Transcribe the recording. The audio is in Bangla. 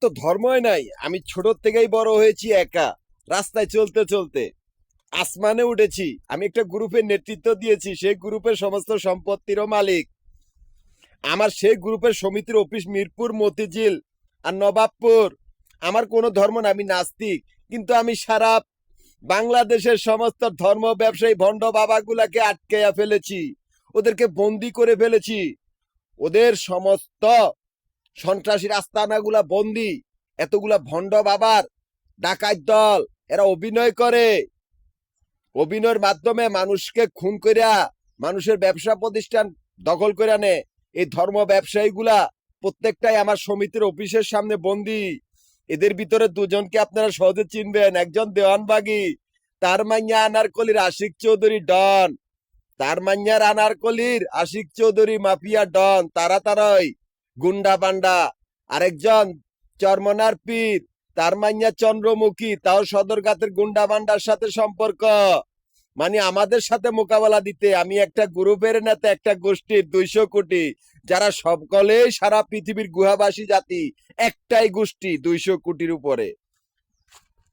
তো ধর্মই নাই। আমি ছোট থেকেই বড় হয়েছি একা, রাস্তায় চলতে চলতে আসমানে উঠেছি। আমি একটা গ্রুপের নেতৃত্ব দিয়েছি, সেই গ্রুপের সমস্ত সম্পত্তিরও মালিক। আমার সেই গ্রুপের সমিতির অফিস মিরপুর, মতিঝিল আর নবাবপুর। আমার কোনো ধর্ম না, আমি নাস্তিক। কিন্তু আমি সারা বাংলাদেশের সমস্ত ধর্ম ব্যবসায়ী ভণ্ড বাবাগুলাকে আটকাইয়া ফেলেছি, ওদেরকে বন্দি করে ফেলেছি। ওদের সমস্ত সন্ত্রাসীর আস্তানাগুলা বন্দি। এতগুলা ভণ্ড বাবার ডাকাত দল, এরা অভিনয় করে। অভিনয়ের মাধ্যমে মানুষকে খুন কইরা মানুষের ব্যবসা প্রতিষ্ঠান দখল করে নে। এই ধর্ম ব্যবসায়ীগুলা প্রত্যেকটাই আমার সমিতির অফিসের সামনে বন্দি। এদের ভিতরে দুজনকে আপনারা সহজে চিনবেন। একজন দেওয়ানবাগী, তার মাইয়া আনারকলির আশিক চৌধুরী ডন। তার মাইয়ার আনারকলির আশিক চৌধুরী মাফিয়া ডন, তারাই গুন্ডা পান্ডা। আরেকজন চরমনার পীর, তার মাইয়া চন্দ্রমুখী, তাও সদরঘাটের গুন্ডা বান্ডার সাথে সম্পর্ক। মানে আমাদের সাথে মোকাবেলা দিতে আমি একটা গ্রুপের নেতা, একটা গোষ্ঠীর 200 কোটি, যারা সকলেই সারা পৃথিবীর গুহাবাসী জাতি। একটাই গোষ্ঠী 200 কোটির উপরে।